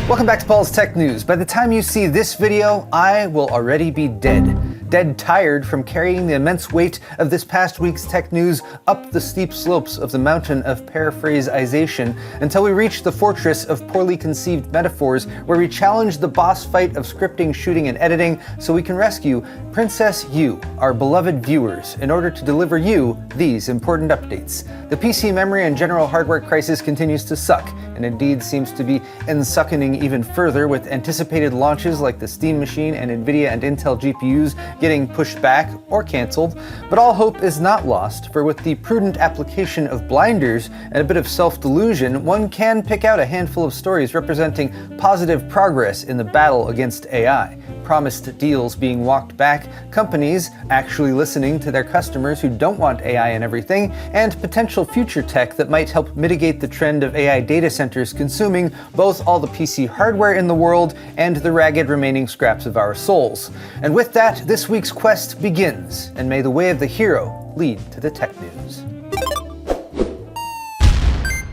Welcome back to Paul's Tech News. By the time you see this video, I will already be dead. Dead tired from carrying the immense weight of this past week's tech news up the steep slopes of the mountain of paraphrasization until we reach the fortress of poorly conceived metaphors where we challenge the boss fight of scripting, shooting, and editing so we can rescue Princess You, our beloved viewers, in order to deliver you these important updates. The PC memory and general hardware crisis continues to suck, and indeed seems to be ensuckening even further with anticipated launches like the Steam Machine and Nvidia and Intel GPUs getting pushed back or cancelled. But all hope is not lost, for with the prudent application of blinders and a bit of self-delusion, one can pick out a handful of stories representing positive progress in the battle against AI. Promised deals being walked back, companies actually listening to their customers who don't want AI and everything, and potential future tech that might help mitigate the trend of AI data centers consuming both all the PC hardware in the world and the ragged remaining scraps of our souls. And with that, this week's quest begins, and may the way of the hero lead to the tech news.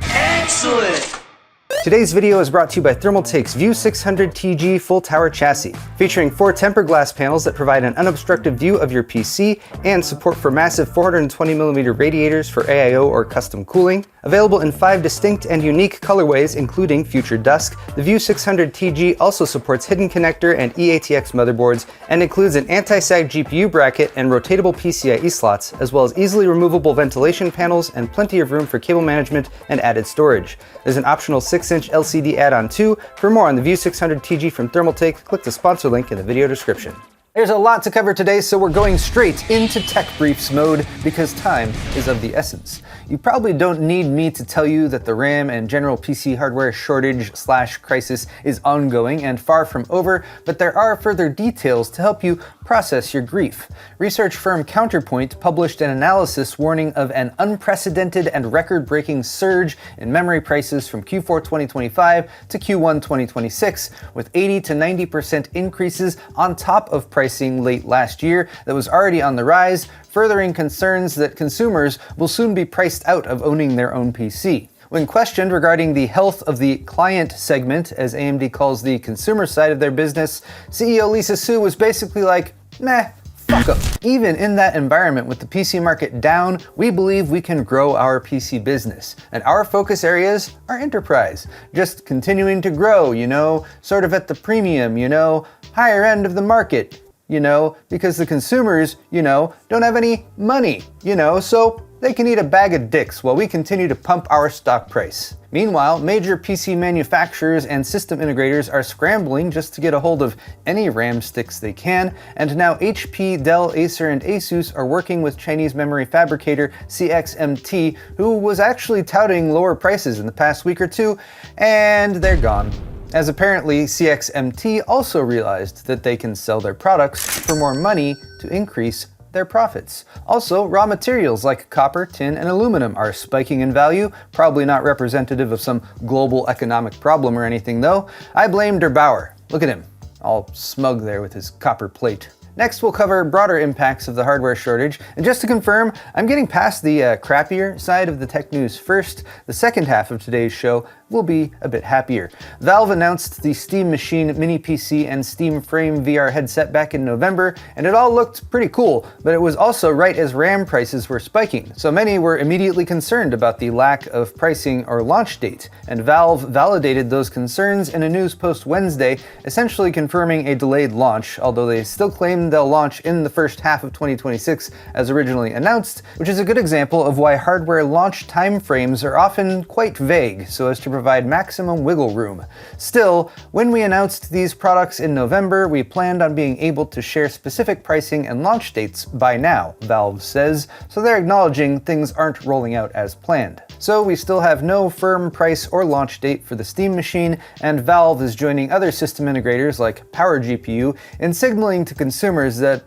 Excellent! Today's video is brought to you by Thermaltake's View 600 TG full tower chassis, featuring 4 tempered glass panels that provide an unobstructed view of your PC and support for massive 420mm radiators for AIO or custom cooling. Available in 5 distinct and unique colorways, including Future Dusk, the View 600 TG also supports hidden connector and eATX motherboards and includes an anti-sag GPU bracket and rotatable PCIe slots, as well as easily removable ventilation panels and plenty of room for cable management and added storage. There's an optional 6-inch LCD add-on too. For more on the View 600 TG from Thermaltake, click the sponsor link in the video description. There's a lot to cover today, so we're going straight into tech briefs mode because time is of the essence. You probably don't need me to tell you that the RAM and general PC hardware shortage/crisis is ongoing and far from over, but there are further details to help you process your grief. Research firm Counterpoint published an analysis warning of an unprecedented and record-breaking surge in memory prices from Q4 2025 to Q1 2026, with 80 to 90% increases on top of pricing late last year that was already on the rise, furthering concerns that consumers will soon be priced out of owning their own PC. When questioned regarding the health of the client segment, as AMD calls the consumer side of their business, CEO Lisa Su was basically like, nah, fuck 'em. Even in that environment with the PC market down, we believe we can grow our PC business. And our focus areas are enterprise. Just continuing to grow, sort of at the premium, higher end of the market, because the consumers, don't have any money, so they can eat a bag of dicks while we continue to pump our stock price. Meanwhile, major PC manufacturers and system integrators are scrambling just to get a hold of any RAM sticks they can, and now HP, Dell, Acer, and Asus are working with Chinese memory fabricator CXMT, who was actually touting lower prices in the past week or two, and they're gone. As apparently CXMT also realized that they can sell their products for more money to increase their profits. Also, raw materials like copper, tin, and aluminum are spiking in value, probably not representative of some global economic problem or anything though. I blame Der Bauer. Look at him, all smug there with his copper plate. Next, we'll cover broader impacts of the hardware shortage, and just to confirm, I'm getting past the crappier side of the tech news first. The second half of today's show will be a bit happier. Valve announced the Steam Machine mini PC and Steam Frame VR headset back in November, and it all looked pretty cool, but it was also right as RAM prices were spiking, so many were immediately concerned about the lack of pricing or launch date, and Valve validated those concerns in a news post Wednesday, essentially confirming a delayed launch, although they still claim they'll launch in the first half of 2026 as originally announced, which is a good example of why hardware launch timeframes are often quite vague, so as to provide maximum wiggle room. Still, when we announced these products in November, we planned on being able to share specific pricing and launch dates by now, Valve says, so they're acknowledging things aren't rolling out as planned. So we still have no firm price or launch date for the Steam Machine, and Valve is joining other system integrators like Power GPU in signaling to consumers that,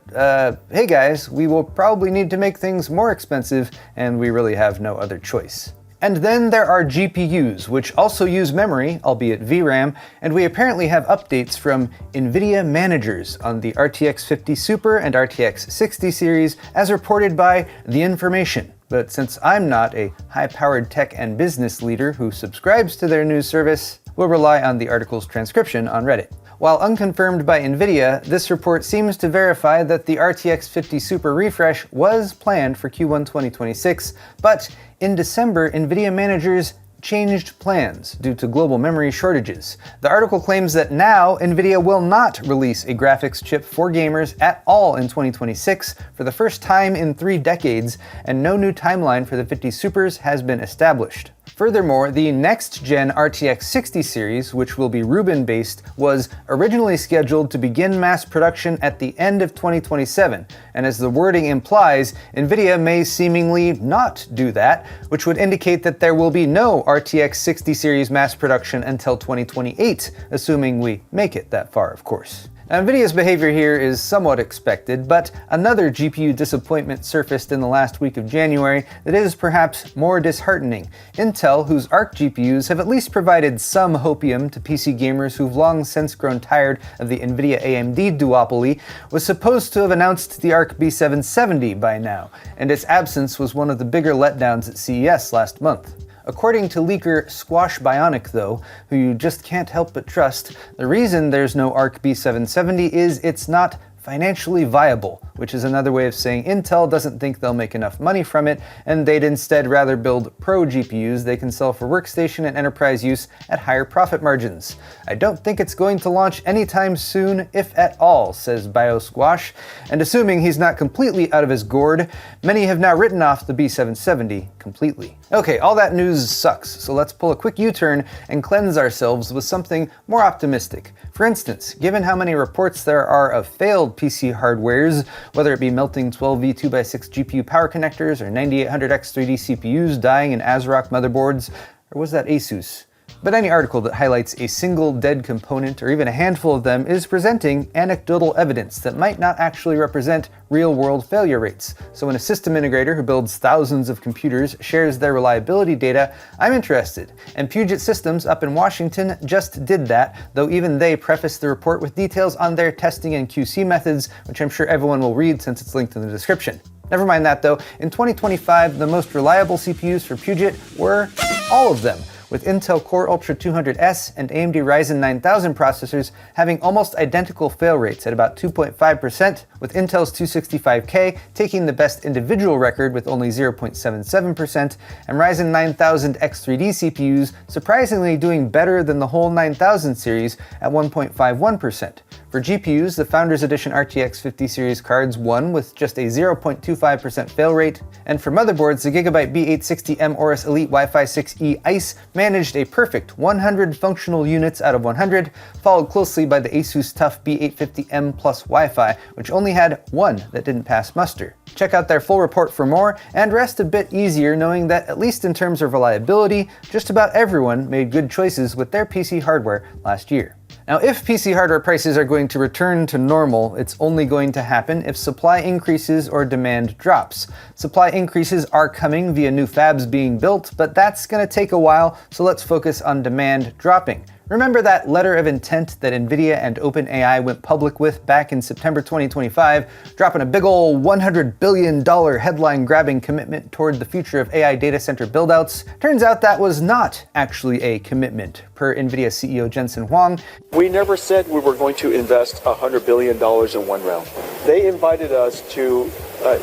hey guys, we will probably need to make things more expensive, and we really have no other choice. And then there are GPUs, which also use memory, albeit VRAM, and we apparently have updates from Nvidia managers on the RTX 50 Super and RTX 60 series, as reported by The Information. But since I'm not a high-powered tech and business leader who subscribes to their news service, We'll rely on the article's transcription on Reddit. While unconfirmed by Nvidia, this report seems to verify that the RTX 50 Super refresh was planned for Q1 2026, but in December, Nvidia managers changed plans due to global memory shortages. The article claims that now Nvidia will not release a graphics chip for gamers at all in 2026 for the first time in 3 decades, and no new timeline for the 50 Supers has been established. Furthermore, the next-gen RTX 60 series, which will be Rubin-based, was originally scheduled to begin mass production at the end of 2027, and as the wording implies, Nvidia may seemingly not do that, which would indicate that there will be no RTX 60 series mass production until 2028, assuming we make it that far, of course. Now, Nvidia's behavior here is somewhat expected, but another GPU disappointment surfaced in the last week of January that is perhaps more disheartening. Intel, whose Arc GPUs have at least provided some hopium to PC gamers who've long since grown tired of the Nvidia-AMD duopoly, was supposed to have announced the Arc B770 by now, and its absence was one of the bigger letdowns at CES last month. According to leaker Squash Bionic, though, who you just can't help but trust, the reason there's no Arc B770 is it's not financially viable, which is another way of saying Intel doesn't think they'll make enough money from it, and they'd instead rather build pro GPUs they can sell for workstation and enterprise use at higher profit margins. I don't think it's going to launch anytime soon, if at all, says BioSquash, and assuming he's not completely out of his gourd, many have now written off the B770 completely. Okay, all that news sucks, so let's pull a quick U-turn and cleanse ourselves with something more optimistic. For instance, given how many reports there are of failed PC hardwares, whether it be melting 12V 2x6 GPU power connectors or 9800X3D CPUs dying in ASRock motherboards, or was that Asus? But any article that highlights a single dead component or even a handful of them is presenting anecdotal evidence that might not actually represent real-world failure rates. So when a system integrator who builds thousands of computers shares their reliability data, I'm interested. And Puget Systems up in Washington just did that, though even they prefaced the report with details on their testing and QC methods, which I'm sure everyone will read since it's linked in the description. Never mind that though, in 2025, the most reliable CPUs for Puget were all of them, with Intel Core Ultra 200S and AMD Ryzen 9000 processors having almost identical fail rates at about 2.5%, with Intel's 265K taking the best individual record with only 0.77%, and Ryzen 9000 X3D CPUs surprisingly doing better than the whole 9000 series at 1.51%. For GPUs, the Founders Edition RTX 50 series cards won with just a 0.25% fail rate, and for motherboards, the Gigabyte B860M Aorus Elite Wi-Fi 6E ICE managed a perfect 100 functional units out of 100, followed closely by the Asus TUF B850M Plus Wi-Fi, which only had one that didn't pass muster. Check out their full report for more, and rest a bit easier knowing that, at least in terms of reliability, just about everyone made good choices with their PC hardware last year. Now, if PC hardware prices are going to return to normal, it's only going to happen if supply increases or demand drops. Supply increases are coming via new fabs being built, but that's going to take a while, so let's focus on demand dropping. Remember that letter of intent that Nvidia and OpenAI went public with back in September 2025, dropping a big ol' $100 billion headline-grabbing commitment toward the future of AI data center buildouts? Turns out that was not actually a commitment, per Nvidia CEO Jensen Huang. We never said we were going to invest $100 billion in one round. They invited us to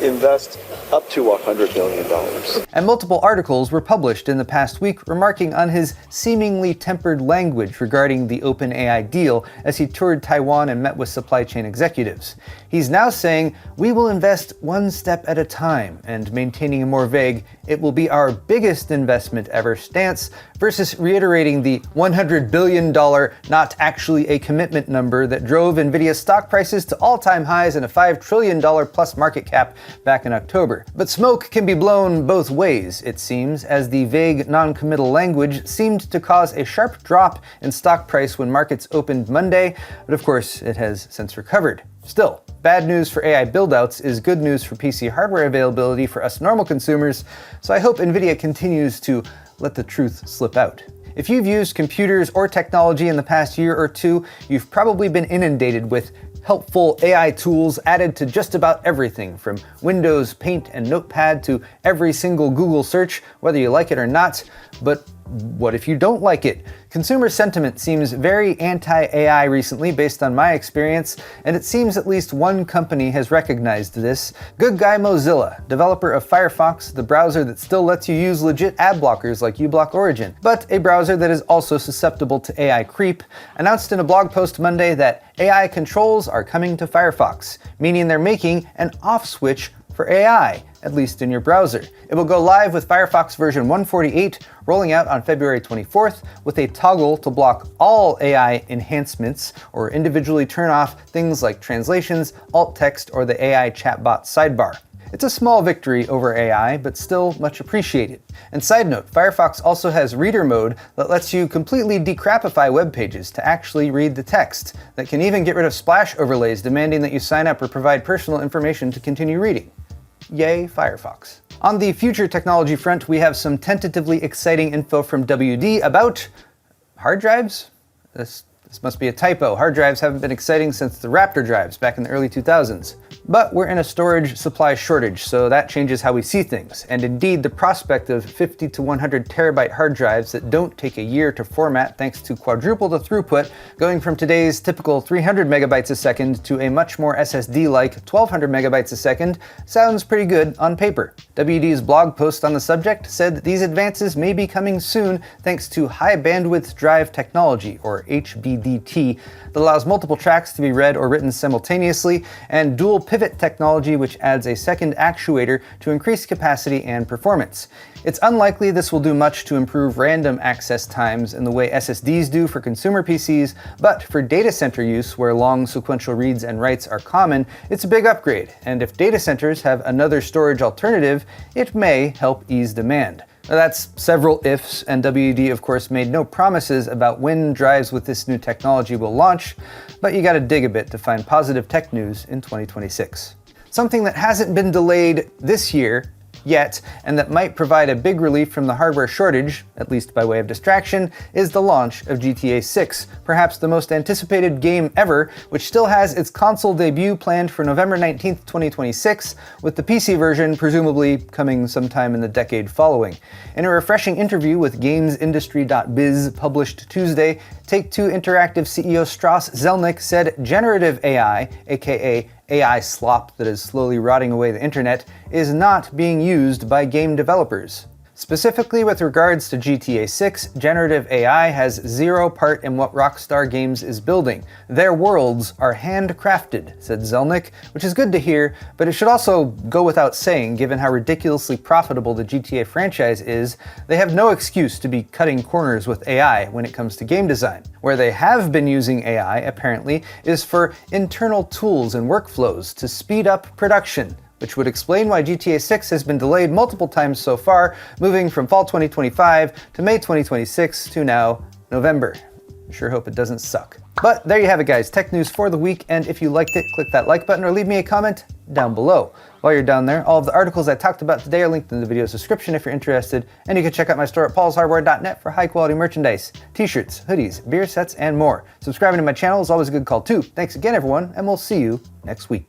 invest up to $100 billion. And multiple articles were published in the past week remarking on his seemingly tempered language regarding the OpenAI deal as he toured Taiwan and met with supply chain executives. He's now saying, "We will invest one step at a time," and maintaining a more vague, "it will be our biggest investment ever" stance, versus reiterating the $100 billion not actually a commitment number that drove Nvidia's stock prices to all-time highs and a $5 trillion plus market cap back in October. But smoke can be blown both ways, it seems, as the vague, non-committal language seemed to cause a sharp drop in stock price when markets opened Monday, but of course it has since recovered. Still, bad news for AI buildouts is good news for PC hardware availability for us normal consumers, so I hope Nvidia continues to let the truth slip out. If you've used computers or technology in the past year or two, you've probably been inundated with helpful AI tools added to just about everything, from Windows, Paint, and Notepad to every single Google search, whether you like it or not. But what if you don't like it? Consumer sentiment seems very anti-AI recently based on my experience, and it seems at least one company has recognized this. Good guy Mozilla, developer of Firefox, the browser that still lets you use legit ad blockers like uBlock Origin, but a browser that is also susceptible to AI creep, announced in a blog post Monday that AI controls are coming to Firefox, meaning they're making an off switch for AI, at least in your browser. It will go live with Firefox version 148, rolling out on February 24th, with a toggle to block all AI enhancements or individually turn off things like translations, alt text, or the AI chatbot sidebar. It's a small victory over AI, but still much appreciated. And side note, Firefox also has reader mode that lets you completely decrapify web pages to actually read the text, that can even get rid of splash overlays demanding that you sign up or provide personal information to continue reading. Yay, Firefox. On the future technology front, we have some tentatively exciting info from WD about hard drives? This must be a typo. Hard drives haven't been exciting since the Raptor drives back in the early 2000s. But we're in a storage supply shortage, so that changes how we see things. And indeed, the prospect of 50 to 100 terabyte hard drives that don't take a year to format thanks to quadruple the throughput, going from today's typical 300 megabytes a second to a much more SSD-like 1200 megabytes a second, sounds pretty good on paper. WD's blog post on the subject said that these advances may be coming soon thanks to high bandwidth drive technology, or HBDT, that allows multiple tracks to be read or written simultaneously, and dual pivot technology, which adds a second actuator to increase capacity and performance. It's unlikely this will do much to improve random access times in the way SSDs do for consumer PCs, but for data center use where long sequential reads and writes are common, it's a big upgrade, and if data centers have another storage alternative, it may help ease demand. Now, that's several ifs, and WD of course made no promises about when drives with this new technology will launch, but you gotta dig a bit to find positive tech news in 2026. Something that hasn't been delayed this year yet, and that might provide a big relief from the hardware shortage, at least by way of distraction, is the launch of GTA 6, perhaps the most anticipated game ever, which still has its console debut planned for November 19th, 2026, with the PC version presumably coming sometime in the decade following. In a refreshing interview with GamesIndustry.biz published Tuesday, Take-Two Interactive CEO Strauss Zelnick said generative AI, aka AI slop that is slowly rotting away the internet, is not being used by game developers. Specifically with regards to GTA 6, generative AI has zero part in what Rockstar Games is building. Their worlds are handcrafted, said Zelnick, which is good to hear, but it should also go without saying, given how ridiculously profitable the GTA franchise is, they have no excuse to be cutting corners with AI when it comes to game design. Where they have been using AI, apparently, is for internal tools and workflows to speed up production, which would explain why GTA 6 has been delayed multiple times so far, moving from fall 2025 to May 2026 to now November. I sure hope it doesn't suck. But there you have it, guys, tech news for the week, and if you liked it, click that like button or leave me a comment down below. While you're down there, all of the articles I talked about today are linked in the video's description if you're interested, and you can check out my store at paulshardware.net for high-quality merchandise, t-shirts, hoodies, beer sets, and more. Subscribing to my channel is always a good call too. Thanks again, everyone, and we'll see you next week.